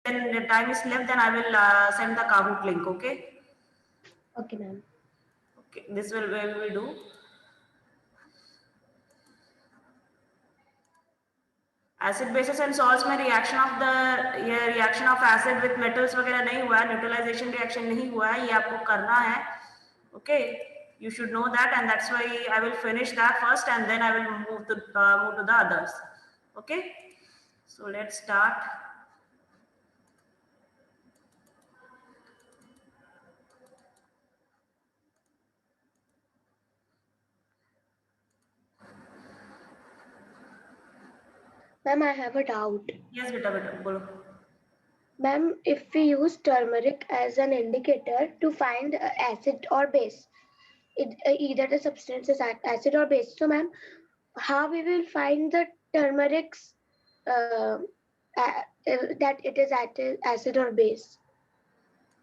when the time is left, then I will send the Kahoot link. Okay. Okay, ma'am. Okay. This will we will do. Acid bases and salts में reaction of acid with metals वगैरह नहीं हुआ है, neutralisation reaction नहीं हुआ है, ये आपको करना है. Okay, you should know that, and that's why I will finish that first and then I will move to the others. Okay, so let's start. Ma'am, I have a doubt. Yes beta bolo. Ma'am, if we use turmeric as an indicator to find acid or base, either the substance is acid or base, so ma'am, how we will find the turmeric's that it is acid or base?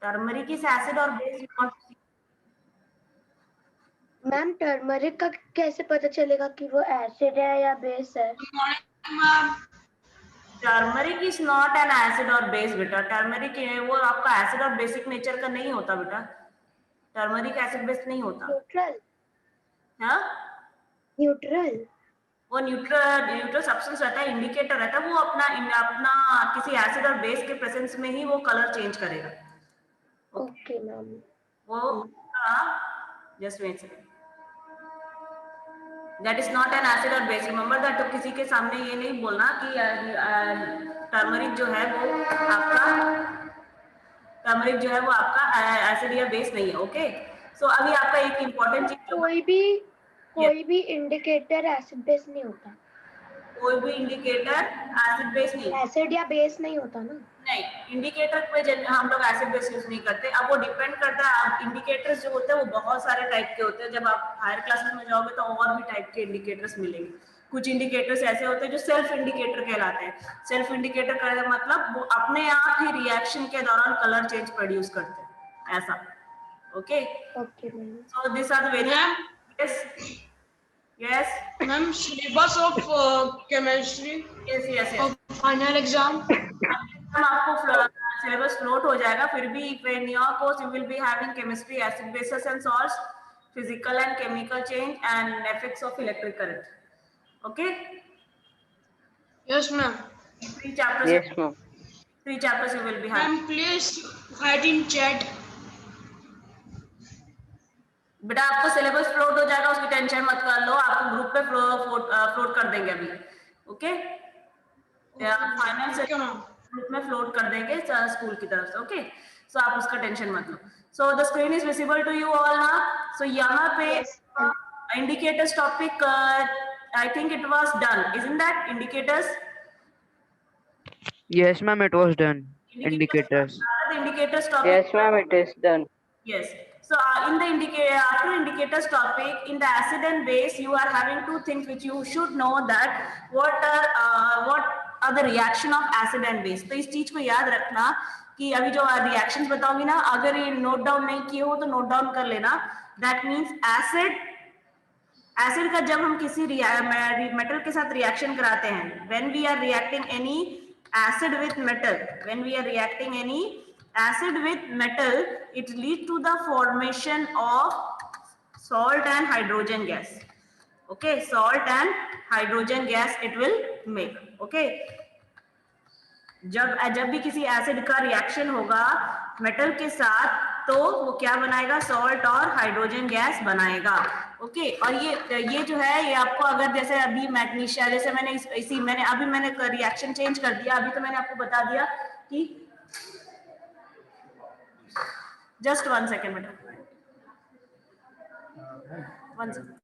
Turmeric is acid or base? Ma'am turmeric का कैसे पता चलेगा कि वो acid है या base है? Turmeric is not an acid और बेस बेटा. टर्मरिक वो आपका एसिड और बेसिक नेचर का नहीं होता बेटा. टर्मरिक एसिड बेस नहीं होता. न्यूट्रल. हाँ, न्यूट्रल. वो न्यूट्रल सब्सटेंस रहता है, इंडिकेटर रहता है. वो अपना किसी एसिड और बेस के प्रेजेंस में ही वो कलर चेंज करेगा. Okay ma'am. वो just wait second. That is not an acid और बेस. Remember that. तो किसी के सामने ये नहीं बोलना कि टर्मरिक जो है वो आपका एसिड या बेस नहीं है. ओके, सो अभी आपका एक इंपॉर्टेंट चीज, कोई भी इंडिकेटर एसिड बेस नहीं होता. कोई भी इंडिकेटर एसिड बेस नहीं, एसिड या बेस नहीं होता ना. नहीं, इंडिकेटर पे हम लोग एसिड बेस यूज नहीं करते. अब वो डिपेंड करता है. अब इंडिकेटर्स जो होते हैं वो बहुत सारे टाइप के होते हैं. जब आप हायर क्लासेस में जाओगे तो और भी टाइप के इंडिकेटर्स मिलेंगे. कुछ इंडिकेटर्स ऐसे होते हैं जो सेल्फ इंडिकेटर कहलाते हैं. सेल्फ इंडिकेटर का मतलब वो अपने आप ही रिएक्शन के दौरान कलर चेंज प्रोड्यूस करते हैं, ऐसा. Okay, okay ma'am. So this are the various. Yes. Ma'am, syllabus of chemistry. Yes. Final exam. आपको सिलेबस फ्लोट हो जाएगा. फिर भी in your course you will be having chemistry, acid bases and salts, physical and chemical change and effects of electric current. Okay. Yes, ma'am. 3 chapters. Yes, ma'am. 3 chapters you will be having. Ma'am, please write in chat. बेटा आपको syllabus float हो जाएगा, उसकी tension मत कर लो. आपको group पे float कर देंगे अभी. ओके, फाइनल से ग्रुप में फ्लोट कर देंगे स्कूल की तरफ से. ओके, सो आप उसका टेंशन मत लो. So the screen is visible to you all ना. सो यहाँ पे indicators topic I think it was done. Isn't that indicators? Yes, ma'am, it was done. Indicators. The indicators topic. Yes, ma'am, it is done. Yes. So in the after indicators topic, in the acid and base, you are having two things which you should know, that what are the reaction of acid and base. तो इस चीज को याद रखना कि अभी जो reactions बताऊंगी ना, अगर ये note down नहीं किए हो तो note down कर लेना. That means acid का जब हम किसी metal के साथ reaction कराते हैं, when we are reacting any acid with metal, it leads to the formation of salt and hydrogen gas. Okay, salt and hydrogen gas it will make. Okay, जब भी किसी एसिड का रिएक्शन होगा metal के साथ, तो वो क्या बनाएगा? सॉल्ट और हाइड्रोजन गैस बनाएगा. ओके, और ये जो है ये आपको, अगर जैसे अभी मैग्नीशिया, जैसे मैंने रिएक्शन चेंज कर दिया. अभी तो मैंने आपको बता दिया कि just 1 second बेटा, 1 second.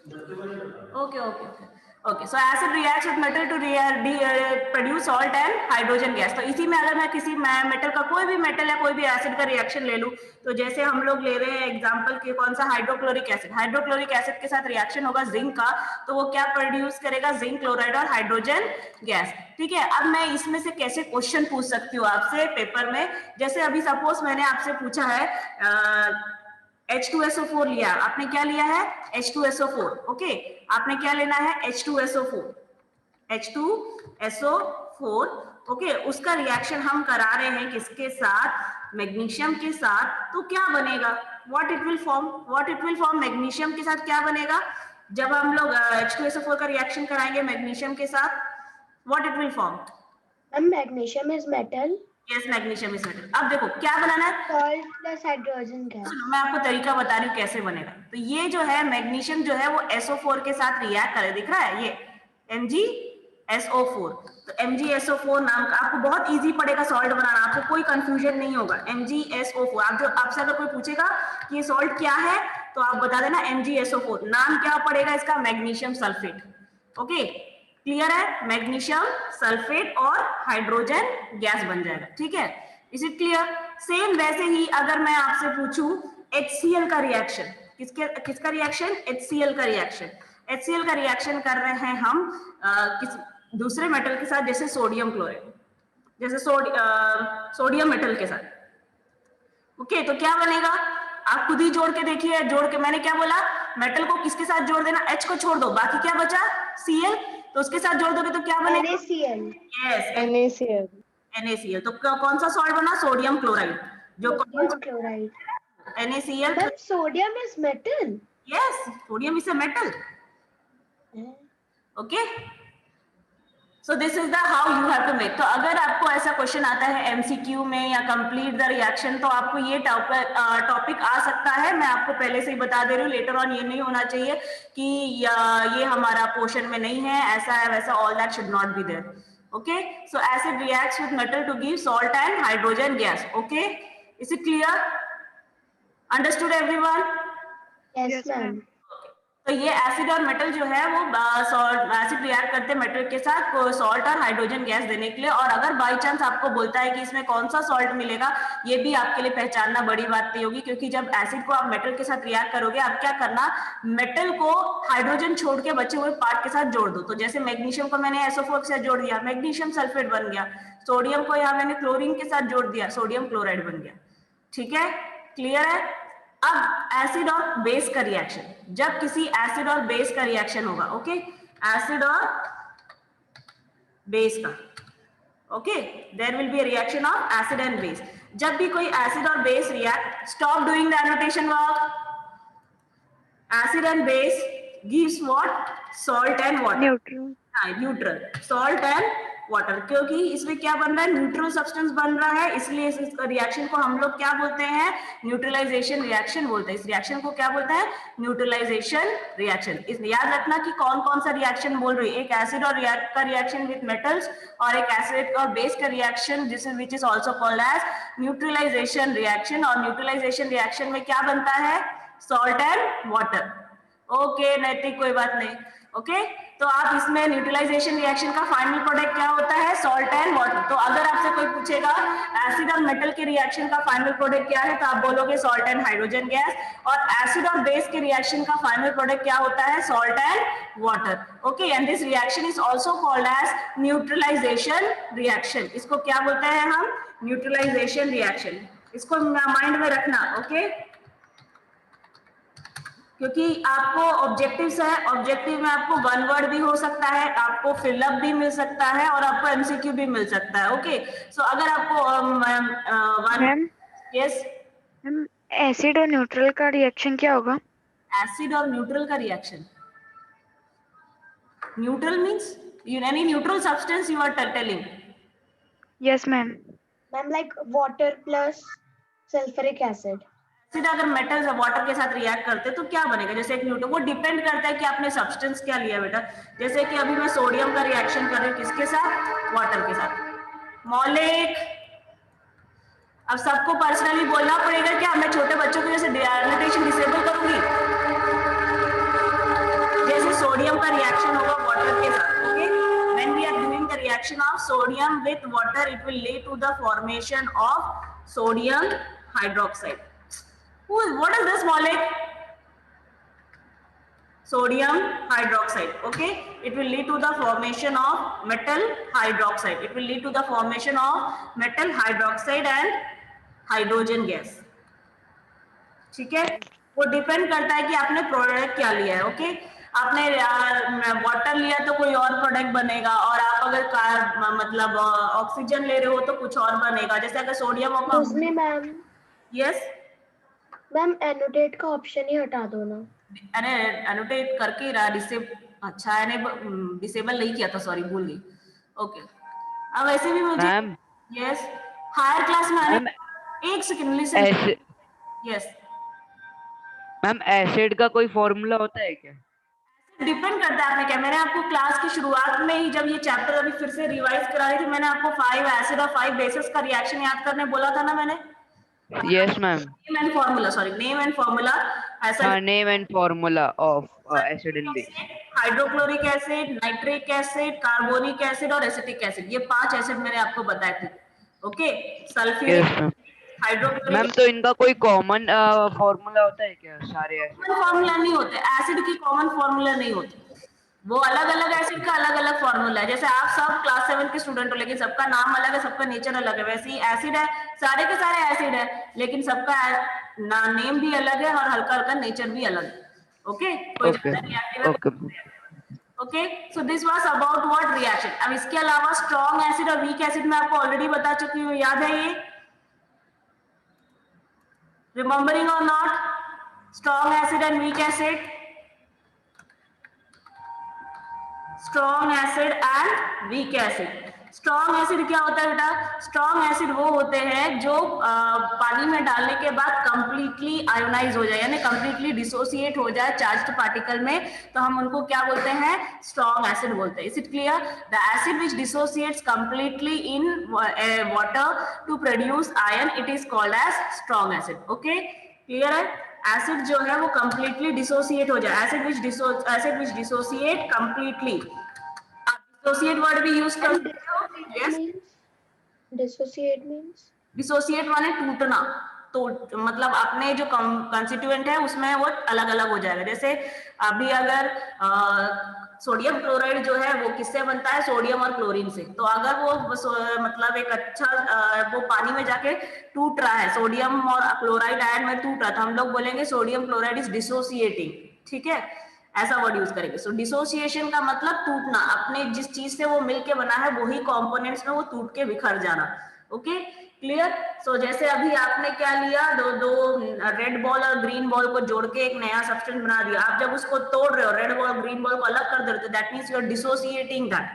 Okay, okay, okay. Okay, so acid reacts with metal to produce salt and hydrogen gas. तो इसी में अगर मैं किसी मेटल का कोई भी मेटल या कोई भी एसिड का रिएक्शन ले लूं, तो जैसे हम लोग ले रहे हैं एग्जांपल के कौन सा हाइड्रोक्लोरिक एसिड, हाइड्रोक्लोरिक एसिड के साथ रिएक्शन होगा जिंक का, तो वो क्या प्रोड्यूस करेगा, जिंक क्लोराइड और हाइड्रोजन गैस। ठीक है, अब मैं इसमें से कैसे क्वेश्चन पूछ सकती हूँ आपसे पेपर में, जैसे अभी सपोज मैंने आपसे पूछा है H2SO4 लिया, आपने क्या लिया है H2SO4, ओके, आपने क्या लेना है H2SO4, H2SO4, ओके, उसका रिएक्शन हम करा रहे हैं किसके साथ, मैग्नीशियम के साथ, तो क्या बनेगा, what it will form magnesium के साथ क्या बनेगा, जब हम लोग H2SO4 का रिएक्शन कराएंगे मैग्नीशियम के साथ, what it will form, magnesium is metal, yes magnesium is metal. अब देखो क्या बनाना है, सॉल्ट प्लस हाइड्रोजन गैस। मैं आपको तरीका बता रही हूँ कैसे बनेगा। तो ये जो है मैग्नीशियम जो है वो SO4 के साथ रिएक्ट करे, दिख रहा है ये MgSO4, तो MgSO4 नाम का, आपको बहुत इजी पड़ेगा सॉल्ट बनाना, आपको कोई कंफ्यूजन नहीं होगा। MgSO4, आप जो आपसे अगर कोई पूछेगा कि ये सॉल्ट क्या है तो आप बता देना MgSO4, नाम क्या पड़ेगा इसका, मैग्नीशियम सल्फेट, ओके, क्लियर है, मैग्नीशियम सल्फेट और हाइड्रोजन गैस बन जाएगा, ठीक है, इज इट क्लियर। सेम वैसे ही अगर मैं आपसे पूछूं HCl का रिएक्शन, किसका रिएक्शन, HCl का रिएक्शन, HCl का रिएक्शन कर रहे हैं हम किसी दूसरे मेटल के साथ, जैसे सोडियम क्लोराइड, जैसे सोडियम मेटल के साथ, ओके, तो क्या बनेगा, आप खुद ही जोड़ के देखिए, जोड़ के मैंने क्या बोला, मेटल को किसके साथ जोड़ देना, H को छोड़ दो, बाकी क्या बचा Cl, तो उसके साथ जोड़ दोगे तो क्या बनेगा, NaCl, यस NaCl, तो कौन सा सॉल्ट बना, सोडियम क्लोराइड, जो chloride, NaCl, but sodium is metal, yes, sodium is a metal, okay, so this is the how you have to make। तो अगर आपको ऐसा क्वेश्चन आता है MCQ में या कंप्लीट द रिएक्शन, तो आपको ये टॉपिक आ सकता है, मैं आपको पहले से ही बता दे रही हूँ, लेटर ऑन ये नहीं होना चाहिए कि ये हमारा पोर्शन में नहीं है, ऐसा है वैसा, all that should not be there, okay. So acid reacts with metal to give salt and hydrogen gas, okay, is it clear, understood everyone, yes ma'am, तो ये एसिड और मेटल जो है वो एसिड रिएक्ट करते हैं मेटल के साथ सॉल्ट और हाइड्रोजन गैस देने के लिए, और अगर बाय चांस आपको बोलता है कि इसमें कौन सा सॉल्ट मिलेगा, ये भी आपके लिए पहचानना बड़ी बात नहीं होगी, क्योंकि जब एसिड को आप मेटल के साथ रिएक्ट करोगे, आप क्या करना, मेटल को हाइड्रोजन छोड़ के बचे हुए पार्ट के साथ जोड़ दो, तो जैसे मैग्नीशियम को मैंने SO4 के साथ जोड़ दिया, मैग्नीशियम सल्फेट बन गया, सोडियम को यहाँ मैंने क्लोरीन के साथ जोड़ दिया, सोडियम क्लोराइड बन गया, ठीक है, क्लियर है। अब एसिड और बेस का रिएक्शन, जब किसी एसिड और बेस का रिएक्शन होगा, ओके, एसिड और बेस का, okay, there will be a reaction of acid and base, जब भी कोई एसिड और base react, stop doing the annotation work, acid and base gives what, salt and water, neutral, salt and water, क्योंकि इसमें क्या बन रहा है, न्यूट्रल सब्सटेंस बन रहा है, इसलिए इस रिएक्शन को हम लोग क्या बोलते हैं, न्यूट्रलाइजेशन रिएक्शन बोलते हैं, इस रिएक्शन को क्या बोलते हैं, न्यूट्रलाइजेशन रिएक्शन। याद रखना कि कौन कौन सा रिएक्शन बोल रही है, एक एसिड और का रिएक्शन विद मेटल्स, और एक एसिड और बेस का reaction which is also called as neutralization reaction, और न्यूट्रलाइजेशन रिएक्शन में क्या बनता है, सॉल्ट एंड वाटर, ओके, नैतिक कोई बात नहीं, ओके, तो आप इसमें न्यूट्रलाइजेशन रिएक्शन का फाइनल प्रोडक्ट क्या होता है, सॉल्ट एंड वाटर। तो अगर आपसे कोई पूछेगा एसिड और मेटल के रिएक्शन का फाइनल प्रोडक्ट क्या है, तो आप बोलोगे सॉल्ट एंड हाइड्रोजन गैस, और एसिड और बेस के रिएक्शन का फाइनल प्रोडक्ट क्या होता है, salt and water, okay, and this reaction is also called as neutralization reaction, इसको क्या बोलते हैं हम, न्यूट्रलाइजेशन रिएक्शन, इसको माइंड में रखना, ओके, क्योंकि आपको ऑब्जेक्टिव्स है, ऑब्जेक्टिव में आपको वन वर्ड भी हो सकता है, आपको फिलअप भी मिल सकता है, और आपको MCQ भी मिल सकता है, ओके। सो अगर आपको मैम, यस मैम, एसिड और न्यूट्रल का रिएक्शन क्या होगा, एसिड और न्यूट्रल का reaction, neutral means any neutral substance you are telling, yes ma'am, ma'am like water plus sulfuric acid, acid अगर मेटल्स वाटर के साथ रिएक्ट करते तो क्या बनेगा, जैसे एक न्यूट्रल, वो डिपेंड करता है कि आपने सब्सटेंस क्या लिया बेटा, जैसे कि अभी मैं सोडियम का रिएक्शन कर रही हूँ किसके साथ, वाटर के साथ, मौलिक, अब सबको पर्सनली बोलना पड़ेगा क्या, मैं छोटे बच्चों को जैसे एनोटेशन डिसेबल करूंगी, reaction of sodium with water, it will lead to the formation of sodium hydroxide. What is this molecule? Sodium hydroxide. Okay, it will lead to the formation of metal hydroxide. It will lead to the formation of metal hydroxide and hydrogen gas. ठीक है, वो depend करता है कि आपने product क्या लिया है. ओके, आपने वाटर लिया तो कोई और प्रोडक्ट बनेगा, और आप अगर मतलब ऑक्सीजन ले रहे हो तो कुछ और बनेगा. जैसे अगर सोडियम उसमें मैम, यस मैम एनोटेट का ऑप्शन ही हटा दो ना. अरे एनोटेट करके ही रहा. अच्छा डिसेबल नहीं किया था, सॉरी भूल गई. ओके, अब ऐसे भी मुझे यस हायर क्लास में एक second listen. Yes ma'am, acid का कोई फॉर्मूला होता है क्या? डिपेंड करता है आपने क्या. मैंने आपको क्लास की शुरुआत में ही, जब ये चैप्टर अभी फिर से रिवाइज करा रही थी, मैंने आपको 5 एसिड और 5 बेसिस का रिएक्शन याद करने बोला था ना मैंने. Yes ma'am. Name and formula, sorry name and formula. ऐसा name and formula of acid in base. Hydrochloric acid, nitric acid, carbonic acid और एसिटिक एसिड, ये 5 एसिड मैंने आपको बताए थे. Okay, sulphuric, hydrochloric. मैम, तो इनका कोई कॉमन फॉर्मूला होता है क्या? सारे एसिड कॉमन फॉर्मूला नहीं होते. एसिड की कॉमन फॉर्मूला नहीं होते. वो अलग अलग एसिड का अलग अलग फॉर्मूला है. जैसे आप सब क्लास 7 के स्टूडेंट हो, लेकिन सबका नाम अलग है, सबका नेचर अलग है. वैसे ही एसिड है, सारे के सारे एसिड है, लेकिन सबका नेम भी अलग है और हल्का हल्का नेचर भी अलग है. Okay, okay. So this was about what reaction. अब इसके अलावा स्ट्रॉन्ग एसिड और वीक एसिड मैं आपको ऑलरेडी बता चुकी हूँ. याद है ये? रिमेम्बरिंग और not? Strong acid and week acid. Strong acid and week acid. Strong acid क्या होता है बेटा? स्ट्रॉन्ग एसिड वो होते हैं जो पानी में डालने के बाद कंप्लीटली आयोनाइज हो जाए, यानी कंप्लीटली डिसोसिएट हो जाए चार्ज्ड पार्टिकल में, तो हम उनको क्या बोलते हैं? स्ट्रॉन्ग एसिड बोलते हैं. Is it clear? The acid which dissociates completely in water to produce ion, it is called as strong acid. Okay, clear है? एसिड जो है वो कंप्लीटली डिसोसिएट हो जाए. Acid which dissociate completely. Dissociate word भी use कर सकते हो. यस, डिसोसिएट मींस डिसोसिएट माने टूटना. तो मतलब अपने जो कंस्टिट्यूएंट है उसमें वो अलग अलग हो जाएगा. जैसे अभी अगर सोडियम क्लोराइड जो है वो किससे बनता है? सोडियम और क्लोरीन से. तो अगर वो मतलब एक अच्छा वो पानी में जाके टूट रहा है, सोडियम और क्लोराइड आयन में टूट रहा है, तो हम लोग बोलेंगे सोडियम क्लोराइड इज डिसोसिएटिंग. ठीक है, ऐसा वर्ड यूज करेंगे. सो डिसोसिएशन का मतलब टूटना. अपने जिस चीज से वो मिलके बना है वही कंपोनेंट्स में वो टूट के बिखर जाना. Okay, clear? सो जैसे अभी आपने क्या लिया, दो रेड बॉल और ग्रीन बॉल को जोड़ के एक नया सब्सटेंस बना दिया. आप जब उसको तोड़ रहे हो, रेड बॉल और ग्रीन बॉल को अलग कर दे रहे हो, that means you are dissociating that.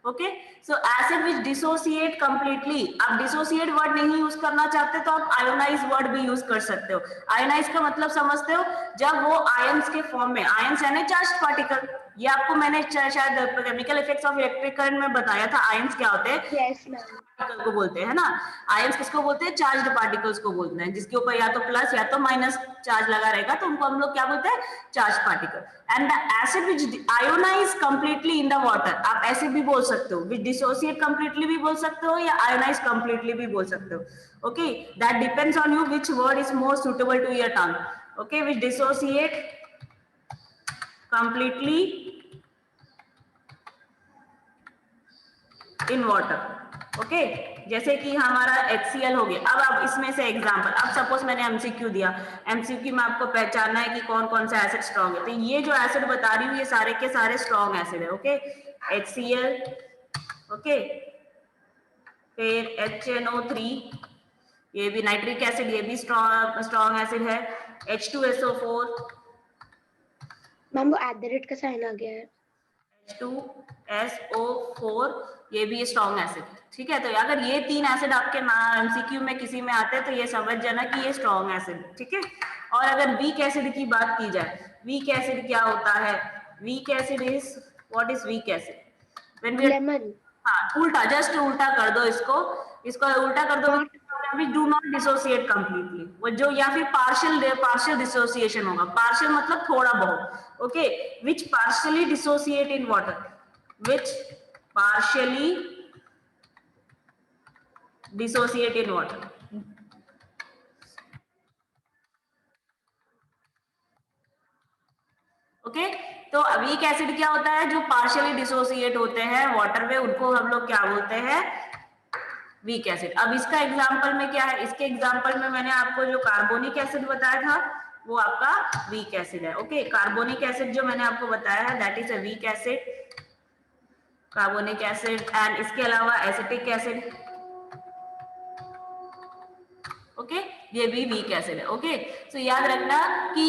Okay, so acid which dissociate completely. आप डिसोसिएट वर्ड नहीं यूज करना चाहते तो आप आयोनाइज वर्ड भी यूज कर सकते हो. आयोनाइज का मतलब समझते हो? जब वो आयंस के फॉर्म में, आयंस यानी चार्ज्ड पार्टिकल. ये आपको मैंने शायद chemical effects of electric current में बताया था. आयंस क्या होते हैं? Yes ma'am. पार्टिकल को बोलते हैं ना. आयंस किसको बोलते हैं? चार्ज्ड पार्टिकल्स को बोलते हैं, जिसके ऊपर या तो प्लस या तो माइनस चार्ज लगा रहेगा, तो उनको हम लोग क्या बोलते हैं? Charge particle. And the acid which ionize completely in the water, आप ऐसे भी बोल सकते हो. विच डिसोसिएट कंप्लीटली भी बोल सकते हो, या आयोनाइज कंप्लीटली भी बोल सकते हो. Okay, that depends on you which word is more suitable to your tongue. Okay, which dissociate completely in water. Okay, जैसे कि हमारा HCl हो गया. अब इसमें से एग्जांपल, अब सपोज मैंने एमसीक्यू दिया. एमसीक्यू में आपको पहचानना है कि कौन कौन सा एसिड स्ट्रॉन्ग है. तो ये जो एसिड बता रही हूँ ये सारे के सारे स्ट्रॉन्ग एसिड है. ओके, HCl, ओके, फिर HNO3, ये भी नाइट्रिक एसिड, ये भी स्ट्रॉन्ग एसिड है. H2SO4, मैम वो @ का साइन आ गया है. H2SO4, ये भी स्ट्रॉन्ग एसिड. ठीक है, तो अगर ये 3 एसिड आपके एमसीक्यू में किसी में आते हैं तो ये समझ जाना कि ये स्ट्रॉन्ग एसिड. ठीक है, और अगर वीक एसिड की बात की जाए, वीक एसिड क्या होता है? Weak acid is, what is weak acid? When we, lemon. हाँ, उल्टा, जस्ट उल्टा कर दो इसको उल्टा कर दो. which do not dissociate completely, वो जो या फिर partial dissociation होगा. partial मतलब थोड़ा बहुत. okay, which partially dissociate in water, which partially dissociate in water. Okay, तो वीक एसिड क्या होता है? जो पार्शियली डिसोसिएट होते हैं वाटर में, उनको हम लोग क्या बोलते हैं? Weak acid. अब इसका एग्जांपल में क्या है? इसके एग्जांपल में मैंने आपको जो कार्बोनिक एसिड बताया था वो आपका वीक एसिड है। ओके, कार्बोनिक एसिड जो मैंने आपको बताया है that is a weak acid, carbonic acid. And इसके अलावा एसिटिक एसिड, ओके, ये भी वीक एसिड है। ओके, सो याद रखना कि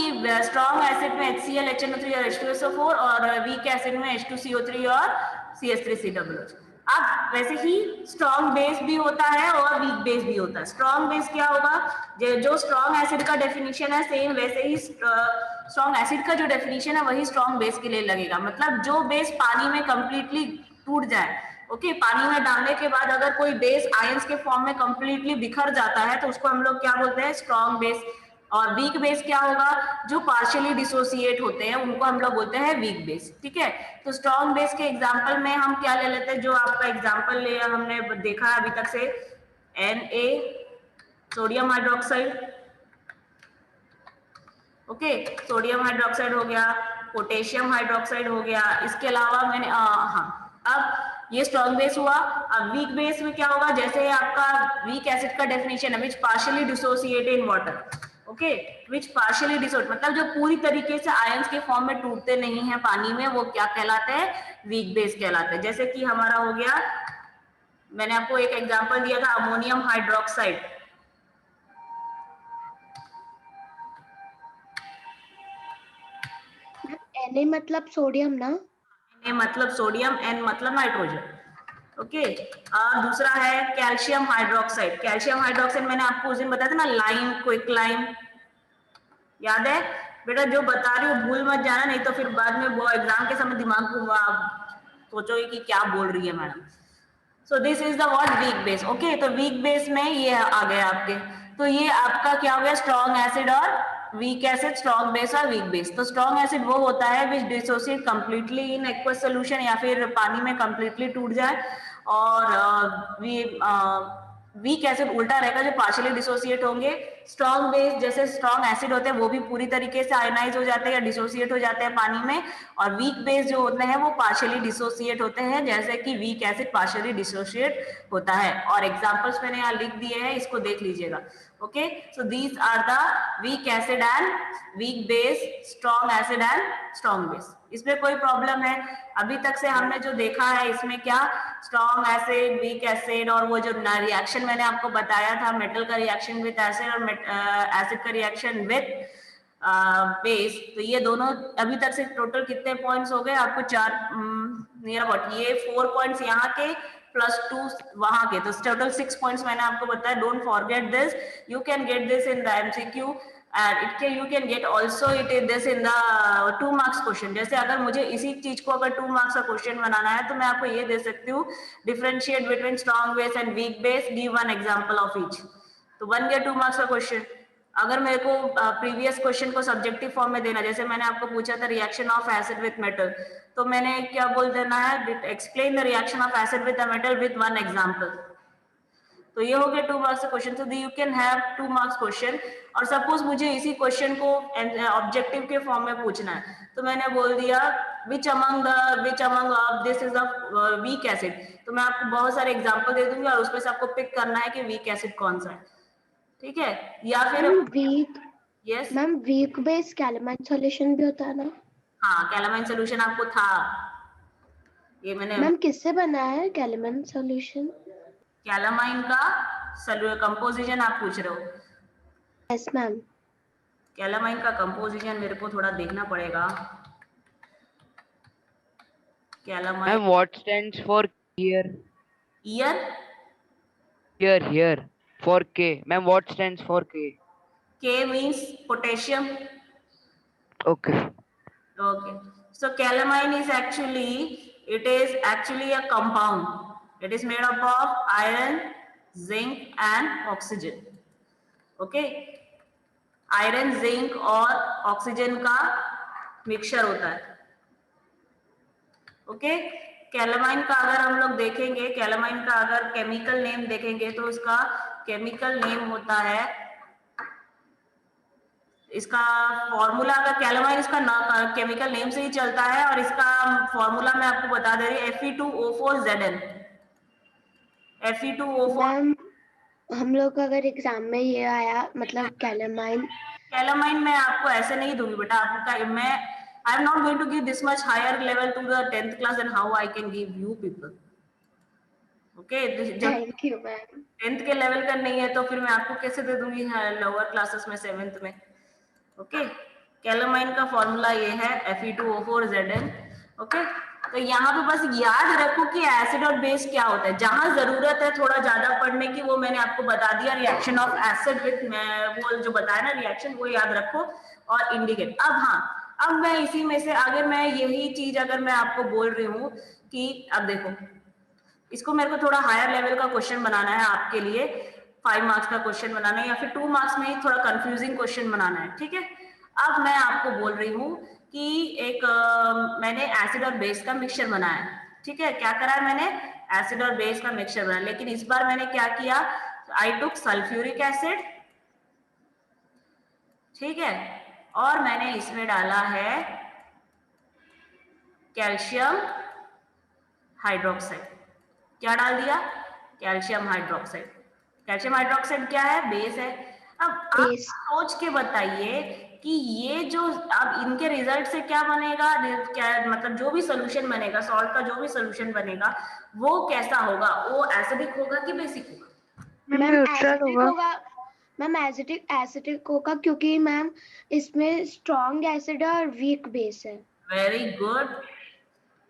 स्ट्रॉन्ग एसिड में HCl, HNO3 और H2SO4, और वीक एसिड में H2CO3 और CH3COOH। अब वैसे ही स्ट्रॉन्ग बेस भी होता है और वीक बेस भी होता है। स्ट्रॉन्ग बेस क्या होगा? जो स्ट्रॉन्ग एसिड का डेफिनेशन है सेम वैसे ही स्ट्रॉन्ग एसिड का जो डेफिनेशन है वही स्ट्रॉन्ग बेस के लिए लगेगा। मतलब जो बेस पानी में कंप्लीटली टूट जाए, ओके, पानी में डालने के बाद अगर कोई बेस आयंस के फॉर्म में कंप्लीटली बिखर जाता है तो उसको हम लोग क्या बोलते हैं? Strong base. और वीक बेस क्या होगा? जो पार्शियली डिसोसिएट होते हैं उनको हम लोग बोलते हैं वीक बेस। ठीक है, तो स्ट्रॉन्ग बेस के एग्जांपल में हम क्या ले लेते हैं? जो आपका एग्जांपल ले हमने देखा अभी तक से, Na, sodium hydroxide, okay, sodium hydroxide हो गया, पोटेशियम हाइड्रोक्साइड हो गया। इसके अलावा मैंने हाँ, अब ये स्ट्रॉन्ग बेस हुआ। अब वीक बेस में क्या होगा? जैसे आपका वीक एसिड का डेफिनेशन है which partially dissociate in water, okay, which partially dissociate मतलब जो पूरी तरीके से आयंस के फॉर्म में टूटते नहीं है पानी में, वो क्या कहलाते हैं? वीक बेस कहलाते हैं। जैसे कि हमारा हो गया, मैंने आपको एक एग्जांपल दिया था अमोनियम हाइड्रोक्साइड, Na मतलब सोडियम ना? ए मतलब सोडियम, एन मतलब नाइट्रोजन, ओके। और दूसरा है कैल्शियम हाइड्रोक्साइड। कैल्शियम हाइड्रोक्साइड मैंने आपको उस दिन बताया था ना, लाइम, क्विक लाइम, याद है बेटा? जो बता रही हूँ भूल मत जाना, नहीं तो फिर बाद में वो एग्जाम के समय दिमाग को आप सोचोगे कि क्या बोल रही है madam. So this is the what? Weak base. Okay, तो वीक बेस में ये आ गया आपके, तो ये आपका क्या हो गया? स्ट्रॉन्ग एसिड और वीक एसिड, स्ट्रॉन्ग बेस और वीक बेस। तो स्ट्रॉन्ग एसिड वो होता है which dissociate completely in aqueous solution, या फिर पानी में कंप्लीटली टूट जाए। और वीक एसिड उल्टा रहेगा, जो पार्शियली डिसोसिएट होंगे। स्ट्रॉन्ग बेस जैसे स्ट्रॉन्ग एसिड होते हैं वो भी पूरी तरीके से आयनाइज हो जाते हैं या डिसोसिएट हो जाते हैं पानी में, और वीक बेस जो होते हैं वो पार्शियली डिसोसिएट होते हैं, जैसे कि वीक एसिड पार्शियली डिसोसिएट होता है। और एग्जांपल्स मैंने यहाँ लिख दिए हैं, इसको देख लीजिएगा। Okay, so these are the weak acid and weak base, strong acid and strong base. इसमें कोई प्रॉब्लम है? अभी तक से हमने जो देखा है इसमें क्या? स्ट्रॉन्ग एसिड, वीक एसिड, और वो जो रिएक्शन मैंने आपको बताया था, मेटल का रिएक्शन विद एसिड और एसिड का रिएक्शन विद बेस, तो ये दोनों अभी तक से टोटल कितने पॉइंट्स हो गए आपको? 4 नियर अबाउट, ये 4 पॉइंट्स यहाँ के प्लस 2 वहां के, तो टोटल 6 पॉइंट्स मैंने आपको बताया। Don't forget this, you can get this in the MCQ and you can get also it is this in the 2 marks question। जैसे अगर मुझे इसी चीज को अगर 2 मार्क्स का क्वेश्चन बनाना है तो मैं आपको ये दे सकती हूँ, differentiate between strong base and weak base, give one example of each, तो बन गया 2 मार्क्स का क्वेश्चन। अगर मेरे को प्रीवियस क्वेश्चन को सब्जेक्टिव फॉर्म में देना, जैसे मैंने आपको पूछा था reaction of acid with metal, तो मैंने क्या बोल देना है? Explain the reaction of acid with the metal with one example, तो ये हो गया 2 मार्क्स का क्वेश्चन। तो you can have 2 marks question. और सपोज मुझे इसी क्वेश्चन को ऑब्जेक्टिव के फॉर्म में पूछना है, तो मैंने बोल दिया which among of this is the weak acid, तो मैं आपको बहुत सारे एग्जांपल दे दूंगी और उसमें से आपको पिक करना है कि वीक एसिड कौन सा है, ठीक है? या फिर weak, yes ma'am weak base calamine solution भी होता है ना? हाँ, कैलामाइन सोल्यूशन आपको था, ये मैंने मैम किससे बना है कैलामाइन सॉल्यूशन? कैलामाइन का कंपोजिशन आप पूछ रहे हो? Yes ma'am. कैलामाइन का कंपोजिशन मेरे को थोड़ा देखना पड़ेगा। Calamine, ma'am what stands for here? Year, Here for K, ma'am what stands for K? K means potassium. Okay. Okay, so calamine is it is actually a compound. It is made up of iron, zinc and oxygen. Okay, iron, zinc और oxygen का mixture होता है। Okay, calamine का अगर हम लोग देखेंगे, calamine का अगर केमिकल नेम देखेंगे तो उसका केमिकल नेम होता है, इसका फॉर्मूला, अगर कैलामाइन इसका केमिकल नेम से ही चलता है, और इसका फॉर्मूला मैं आपको बता दे रही हूँ, Fe2O4Zn। Fe2O4, मैम हम लोग का अगर एग्जाम में ये आया मतलब कैलामाइन, कैलामाइन मैं आपको ऐसे नहीं दूंगी बेटा, आपका मैं I am not going to give this much higher level to the 10th class and how I can give you people. Okay, जब थैंक यू मैम। 10th के लेवल का नहीं है तो फिर मैं आपको कैसे दे दूंगी लोअर क्लासेस में 7th में। ओके, कैलामाइन का फॉर्मूला ये है Fe2O4Zn। ओके, तो यहाँ पे बस याद रखो कि एसिड और बेस क्या होता है, जहां जरूरत है थोड़ा ज्यादा पढ़ने की वो मैंने आपको बता दिया, रिएक्शन ऑफ एसिड विथ, वो जो बताया ना रिएक्शन, वो याद रखो और इंडिकेट। अब हाँ, अब मैं इसी में से अगर मैं यही चीज अगर मैं आपको बोल रही हूँ कि अब देखो, इसको मेरे को थोड़ा हायर लेवल का क्वेश्चन बनाना है आपके लिए, 5 मार्क्स का क्वेश्चन बनाना है या फिर 2 मार्क्स में ही थोड़ा कंफ्यूजिंग क्वेश्चन बनाना है, ठीक है। अब मैं आपको बोल रही हूँ कि एक मैंने एसिड और बेस का मिक्सचर बनाया है, ठीक है। क्या करा है मैंने, एसिड और बेस का मिक्सचर बनाया, लेकिन इस बार मैंने क्या किया, आई टुक सल्फ्यूरिक एसिड, ठीक है, और मैंने इसमें डाला है कैल्शियम हाइड्रोक्साइड। क्या डाल दिया, कैल्शियम हाइड्रोक्साइड। कैल्शियम हाइड्रोक्साइड क्या है, बेस है। अब आप बेस। सोच के बताइए कि ये जो अब इनके रिजल्ट से क्या बनेगा, क्या मतलब जो भी सोल्यूशन बनेगा, सॉल्ट का जो भी सोल्यूशन बनेगा वो कैसा होगा, वो एसिडिक होगा कि बेसिक होगा? मैम न्यूट्रल एसिडिक होगा। होगा। मैम एसिडिक होगा क्योंकि मैम इसमें स्ट्रॉन्ग एसिड है और वीक बेस है। Very good,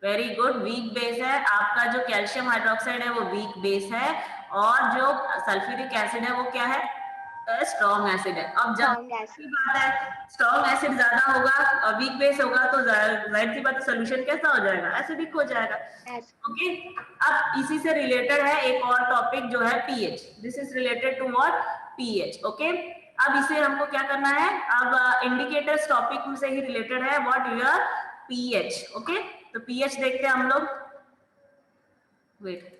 very good, weak base है आपका। जो कैल्शियम हाइड्रोक्साइड है वो वीक बेस है, और जो सल्फ्यूरिक एसिड है वो क्या है, स्ट्रॉन्ग एसिड है। अब जब स्ट्रॉन्ग एसिड। बात है, स्ट्रॉन्ग एसिड ज्यादा होगा और वीक बेस होगा तो जाहिर सी बात है सोल्यूशन कैसा हो जाएगा, एसिडिक हो जाएगा। ओके, अब इसी से रिलेटेड है एक और टॉपिक जो है pH. This is related to what, pH. Okay, अब इसे हमको क्या करना है, अब इंडिकेटर्स टॉपिक से ही रिलेटेड है, व्हाट योर पीएच। ओके, तो पीएच देखते हैं हम लोग, वेट,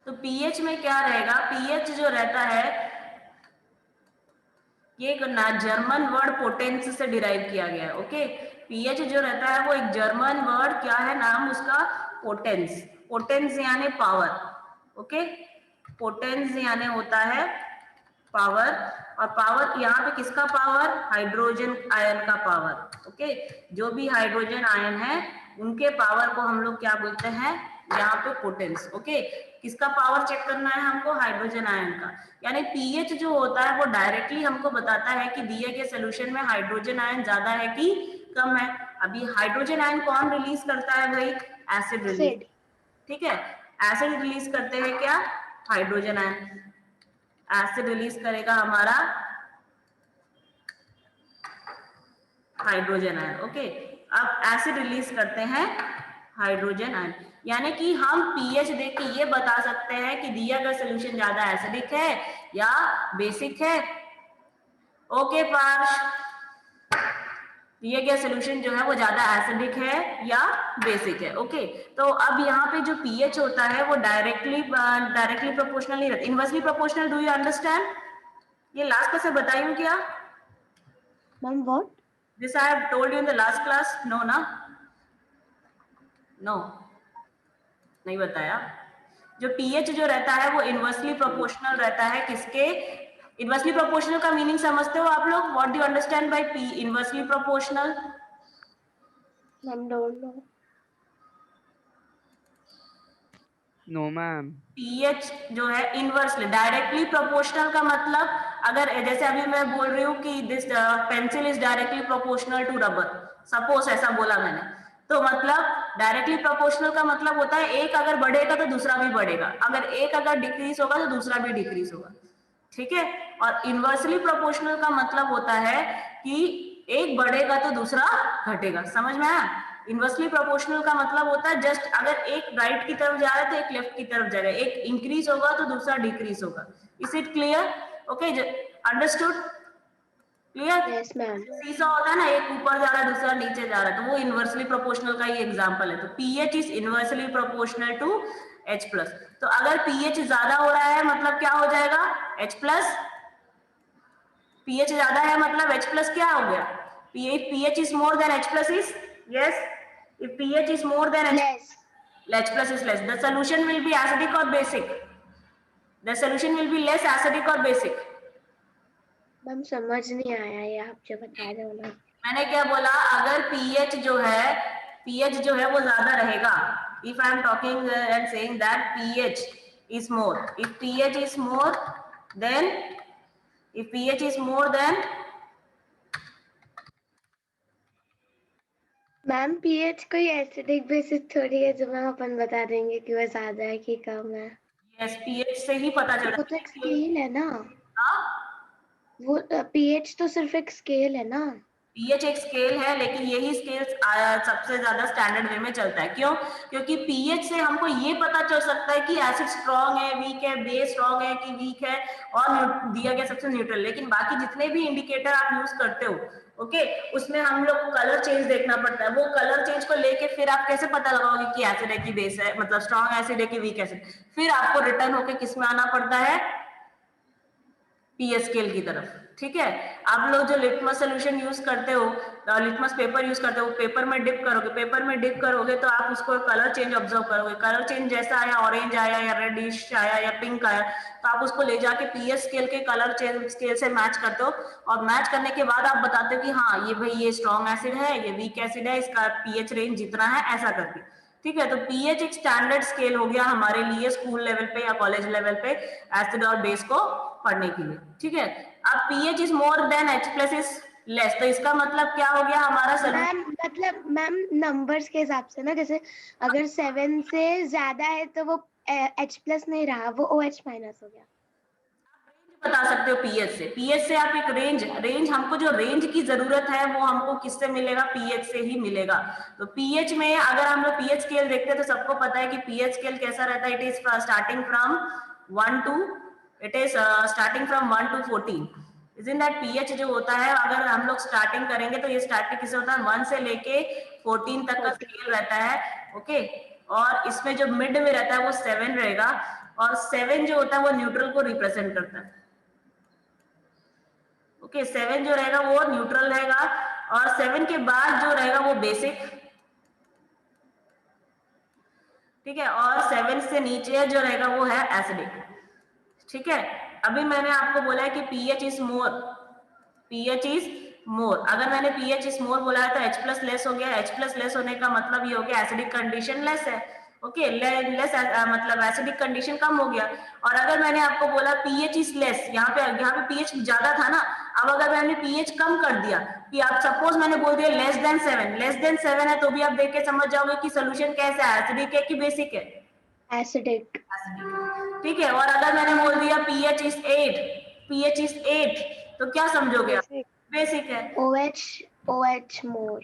तो पीएच में क्या रहेगा, पीएच जो रहता है ये एक जर्मन वर्ड पोटेंस से डिराइव किया गया है। ओके, पीएच जो रहता है वो एक जर्मन वर्ड, क्या है नाम उसका, पोटेंस। पोटेंस यानी पावर। ओके, पोटेंस यानी होता है पावर, और पावर यहाँ पे किसका पावर, हाइड्रोजन आयन का पावर। ओके, जो भी हाइड्रोजन आयन है उनके पावर को हम लोग क्या बोलते हैं यहाँ पे, पोटेंस। ओके, किसका पावर चेक करना है हमको, हाइड्रोजन आयन का। यानी पीएच जो होता है वो डायरेक्टली हमको बताता है कि दिए गए सोल्यूशन में हाइड्रोजन आयन ज्यादा है कि कम है। अभी हाइड्रोजन आयन कौन रिलीज करता है भाई, एसिड रिलीज, ठीक है। एसिड रिलीज करते हैं क्या, हाइड्रोजन आयन। एसिड रिलीज करेगा हमारा हाइड्रोजन आयन। ओके, अब एसिड रिलीज करते हैं हाइड्रोजन आयन, यानी कि हम पीएच देख के ये बता सकते हैं कि दिया गया सोल्यूशन ज्यादा एसिडिक है या बेसिक है। ओके पार्श, दिया गया सोल्यूशन जो है वो ज्यादा एसिडिक है या बेसिक है। ओके, तो अब यहाँ पे जो पीएच होता है वो डायरेक्टली प्रोपोर्शनल नहीं रहता, inversely proportional. Do you understand, ये लास्ट क्लास में बताई हूँ क्या ma'am? What? This I have told you in the last class, no ना, नो नहीं बताया। जो पीएच जो रहता है वो इनवर्सली प्रोपोर्शनल रहता है, किसके, इनवर्सली प्रोपोर्शनल का मीनिंग समझते हो आप लोग, what do you understand by P inversely proportional? Ma'am don't know. No ma'am. PH जो है इनवर्सली, डायरेक्टली प्रोपोर्शनल का मतलब, अगर जैसे अभी मैं बोल रही हूँ कि this pencil is directly proportional to rubber, suppose ऐसा बोला मैंने, तो मतलब डायरेक्टली प्रोपोर्शनल का मतलब होता है एक अगर बढ़ेगा तो दूसरा भी बढ़ेगा, अगर एक अगर डिक्रीज होगा तो दूसरा भी डिक्रीज होगा, ठीक है। और इनवर्सली प्रोपोर्शनल का मतलब होता है कि एक बढ़ेगा तो दूसरा घटेगा, समझ में आया। इनवर्सली प्रोपोर्शनल का मतलब होता है जस्ट अगर एक राइट की तरफ जा रहा है तो एक लेफ्ट की तरफ जाएगा, एक इंक्रीज होगा तो दूसरा डिक्रीज होगा। Is it clear? Okay, understood? Clear? Yes, ma'am. सीसा होता है ना, एक ऊपर जा रहा है दूसरा नीचे जा रहा है, तो वो इनवर्सली प्रोपोर्शनल का ही एग्जांपल है। तो pH is inversely proportional to H plus. तो अगर पीएच ज्यादा हो रहा है मतलब क्या हो जाएगा? H plus. pH ज्यादा है मतलब H प्लस क्या हो गया? pH is more than H plus is yes. If pH is more than Less. H plus is less, the solution will be acidic or basic? The solution will be less acidic or basic? Ma'am समझ नहीं आया ये आप जो बता रहे हो ना। मैंने क्या बोला, अगर pH जो है वो ज्यादा रहेगा, if I am talking and saying that pH is more, if pH is more then ma'am pH कोई एसिडिक बेसिस थोड़ी है जो मैम अपन बता देंगे कि वो ज्यादा है कि कम है। yes, pH से ही पता चला। वो तो एक स्केल है ना, हाँ? वो पीएच तो सिर्फ एक स्केल है ना। पीएच एक स्केल है, लेकिन यही स्केल सबसे ज्यादा स्टैंडर्ड वे में चलता है। क्यों? क्योंकि पीएच से हमको ये पता चल सकता है कि एसिड स्ट्रॉन्ग है, वीक है, बेस स्ट्रॉन्ग है कि वीक है, और दिया गया सबसे न्यूट्रल। लेकिन बाकी जितने भी इंडिकेटर आप यूज करते हो, ओके, उसमें हम लोग को कलर चेंज देखना पड़ता है। वो कलर चेंज को लेके फिर आप कैसे पता लगाओगे कि एसिड है कि बेस है, मतलब स्ट्रॉन्ग एसिड है कि वीक एसिड? फिर आपको रिटर्न होके किस में आना पड़ता है? पीएच स्केल की तरफ। ठीक है, आप लोग जो लिटमस सोल्यूशन यूज करते हो, लिटमस पेपर यूज करते हो, पेपर में डिप करोगे तो आप उसको कलर चेंज ऑब्जर्व करोगे। कलर चेंज जैसा आया, ऑरेंज आया या रेडिश आया या पिंक आया, तो आप उसको ले जाके पीएच स्केल के कलर चेंज स्केल से मैच करते हो, और मैच करने के बाद आप बताते हो कि हाँ ये भाई ये स्ट्रॉन्ग एसिड है, ये वीक एसिड है, इसका पीएच रेंज जितना है, ऐसा करके। ठीक है, तो पीएच एक स्टैंडर्ड स्केल हो गया हमारे लिए स्कूल लेवल पे या कॉलेज लेवल पे एसिड और बेस को पढ़ने के लिए। ठीक है, अब pH is more than H plus is less, तो इसका मतलब क्या हो गया हमारा मैम मतलब मैम नंबर्स के हिसाब से ना, जैसे अगर 7 से ज्यादा है तो वो H प्लस नहीं रहा, वो OH माइनस हो गया। बता सकते हो पीएच से आप एक रेंज हमको जो रेंज की जरूरत है वो हमको किससे मिलेगा? पीएच से ही मिलेगा। तो पीएच में अगर हम लोग पीएच स्केल देखते हैं तो सबको पता है कि पीएच स्केल कैसा रहता है। It is starting from 1 to 14। Isn't that pH जो होता है, अगर हम लोग स्टार्टिंग करेंगे तो ये स्टार्टिंग किससे होता है? 1 से लेके 14 तक का स्केल रहता है। ओके, और इसमें जो मिड में रहता है वो 7 रहेगा, और 7 जो होता है वो न्यूट्रल को रिप्रेजेंट करता है। ओके, 7 जो रहेगा वो न्यूट्रल रहेगा, और 7 के बाद जो रहेगा वो बेसिक। ठीक है, और 7 से नीचे जो रहेगा वो है एसिडिक। ठीक है, अभी मैंने आपको बोला है कि पीएच इज मोर। अगर मैंने पीएच इज मोर बोला है तो H प्लस लेस हो गया। H प्लस लेस होने का मतलब ये हो गया एसिडिक कंडीशन लेस है। ओके, लेस मतलब एसिडिक कंडीशन कम हो गया। और अगर मैंने आपको बोला पीएच इज लेस, यहाँ पे पीएच ज्यादा था ना, अब अगर मैंने पीएच कम कर दिया कि आप सपोज मैंने बोल दिया लेस देन 7 है, तो भी आप देख के समझ जाओगे कि सोल्यूशन कैसा है, एसिडिक है कि बेसिक है? एसिडिक। ठीक है, और अगर मैंने बोल दिया पीएच इज 8, तो क्या समझोगे आप? बेसिक है। OH more.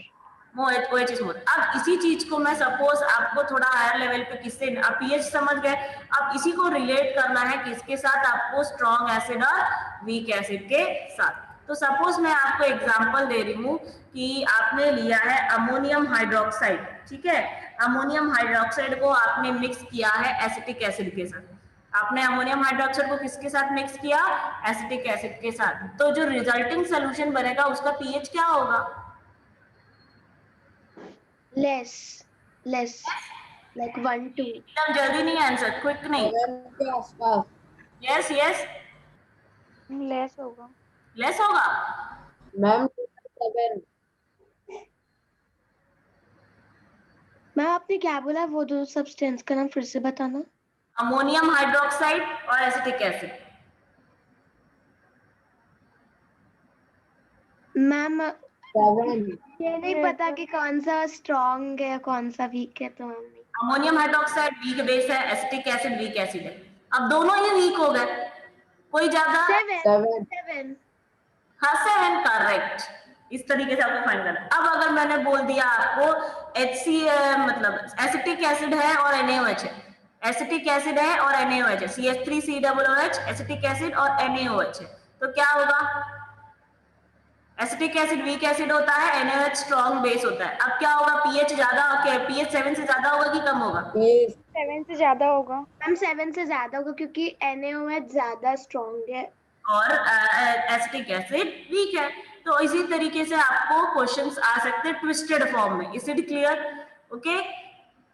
OH is more. अब इसी चीज को मैं सपोज आपको थोड़ा हायर लेवल पे किससे, आप पीएच समझ गए, अब इसी को रिलेट करना है किसके साथ? आपको स्ट्रॉन्ग एसिड और वीक एसिड के साथ। तो सपोज मैं आपको एग्जांपल दे रही हूँ कि आपने लिया है अमोनियम हाइड्रोक्साइड। ठीक है, अमोनियम हाइड्रोक्साइड को आपने मिक्स किया है एसिटिक एसिड के साथ। आपने अमोनियम हाइड्रोक्साइड को किसके साथ मिक्स किया? एसिटिक एसिड के साथ। तो जो रिजल्टिंग सोल्यूशन बनेगा उसका पीएच क्या होगा? Less like 1 2। एकदम जल्दी नहीं आंसर, क्विक नहीं। 7 के आसपास। यस लेस होगा। लेस होगा। मैम 7। मैम आपने क्या बोला, वो दो सब्सटेंस का नाम फिर से बताना। अमोनियम हाइड्रोक्साइड और एसिटिक एसिड। मैम 7। ये नहीं पता कि कौन सा स्ट्रॉन्ग है कौन सा वीक है, तो हम नहीं। अमोनियम हाइड्रोक्साइड वीक बेस है, एसिटिक एसिड वीक एसिड है। अब दोनों ही वीक हो गए, कोई ज्यादा। 7। हाँ 7 करेक्ट। इस तरीके से आपको फाइंड करना। अब अगर मैंने बोल दिया आपको मतलब एसिटिक एसिड है और NaOH है, एसिटिक एसिड है और NaOH है, CH3COOH एसिटिक एसिड और NaOH है, तो क्या होगा? एसिटिक एसिड वीक एसिड होता है, NaOH स्ट्रॉन्ग बेस होता है। अब क्या होगा, पीएच ज्यादा, पीएच 7 से ज्यादा होगा कि कम होगा? 7 से ज्यादा होगा। मैम 7 से ज्यादा होगा क्योंकि NaOH ज्यादा स्ट्रॉन्ग है और एसिटिक एसिड वीक है। तो इसी तरीके से आपको क्वेश्चंस आ सकते हैं ट्विस्टेड फॉर्म में। Is it clear? Okay,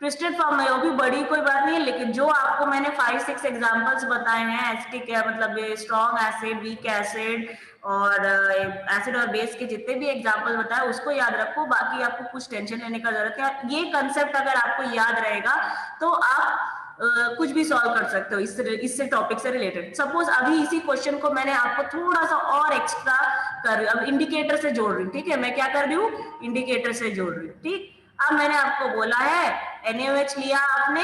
twisted form में, वो भी बड़ी कोई बात नहीं है, लेकिन जो आपको मैंने 5-6 एग्जांपल्स बताए हैं, एसिटिक है मतलब स्ट्रॉन्ग एसिड, वीक एसिड और एसिड और बेस के जितने भी एग्जांपल बताए उसको याद रखो, बाकी आपको कुछ टेंशन लेने का जरूरत है। ये कंसेप्ट अगर आपको याद रहेगा तो आप कुछ भी सॉल्व कर सकते हो इससे टॉपिक से रिलेटेड। सपोज अभी इसी क्वेश्चन को मैंने आपको थोड़ा सा और एक्स्ट्रा कर, अब इंडिकेटर से जोड़ रही हूँ, ठीक है, मैं क्या कर रही हूँ, इंडिकेटर से जोड़ रही हूँ, ठीक। अब मैंने आपको बोला है NaOH लिया आपने,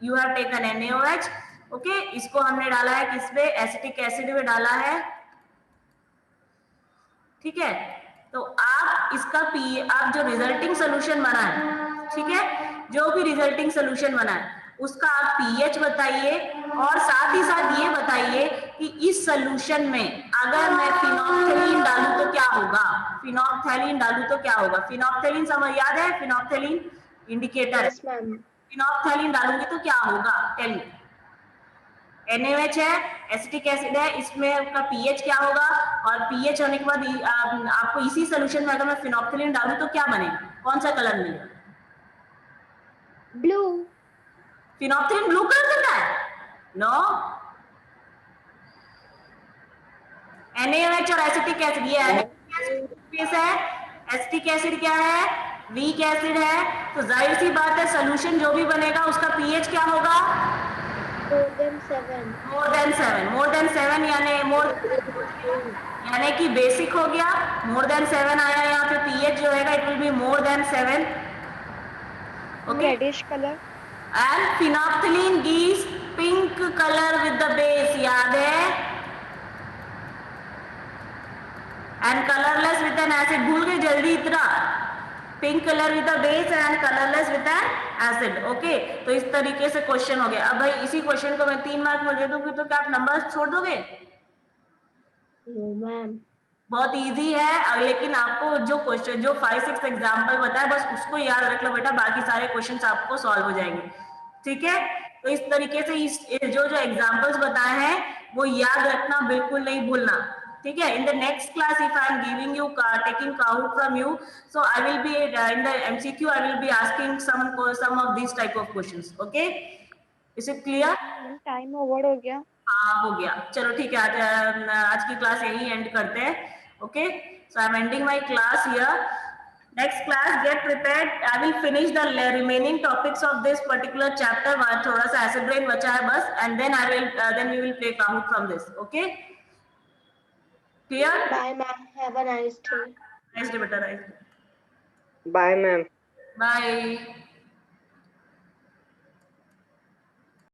you have taken NaOH, okay, इसको हमने डाला है किस पे, एसिटिक एसिड में डाला है, ठीक है। तो आप इसका आप जो रिजल्टिंग सोल्यूशन बना है, ठीक है, जो भी रिजल्टिंग सोल्यूशन बना है उसका आप पीएच बताइए, और साथ ही साथ ये बताइए कि इस सोल्यूशन में अगर मैं फिनोप्थेलीन डालूं तो क्या होगा, फिनोप्थेलीन डालूं तो क्या होगा। फिनोप्थेलीन समझ याद है, फिनोप्थेलीन इंडिकेटर, यस मैम फिनोप्थेलीन डालूंगी तो क्या होगा, टेल मी। NaOH है, एसिटिक एसिड है, इसमें आपका पीएच क्या होगा, और पीएच होने के बाद आपको इसी सोल्यूशन में अगर मैं फिनोप्थेलीन डालूं तो क्या बनेगा, कौन सा कलर मिलेगा? ब्लू फिनोप्थेलीन ब्लू कलर का है? नो, NaOH और एसिटिक एसिड, ये बेस है, एसिटिक एसिड क्या है, वीक एसिड है, तो जाहिर सी बात है सोल्यूशन जो भी बनेगा उसका पीएच क्या होगा, more than 7 मोर देन 7 यानी कि बेसिक हो गया, मोर देन 7 आया, यहाँ पे पीएच जो है it will be more than 7, okay. Reddish colour. And फिनोप्थेलीन gives pink colour with the base, याद है, and colourless with N acid, भूल गए जल्दी इतना, pink colour with the base and colourless with N acid, okay. तो इस तरीके से क्वेश्चन हो गया। अब भाई इसी क्वेश्चन को मैं 3 मार्क में दे दूंगी तो क्या आप नंबर छोड़ दोगे? नो मैम बहुत इजी है, लेकिन आपको जो क्वेश्चन, जो 5-6 एग्जाम्पल बताए बस उसको याद रख लो बेटा, बाकी सारे क्वेश्चंस आपको सॉल्व हो जाएंगे, ठीक है। तो इस तरीके से इस जो एग्जाम्पल्स बताए हैं वो याद रखना, बिल्कुल नहीं भूलना, ठीक है। In the next class if I am giving you taking count from you, so I will be in the MCQ I will be asking some of this type of questions, okay. Is it clear? Time over हो गया। हाँ हो गया, चलो ठीक है, आज की क्लास यही एंड करते हैं, okay. So I am ending my class here. Next class get prepared, I will finish the remaining topics of this particular chapter, थोड़ा सा एसिड रेन बचा है बस, and then we will play count from this, okay, clear? bye ma'am have a nice day nice day बेटा, nice day, Bye, ma'am. Bye.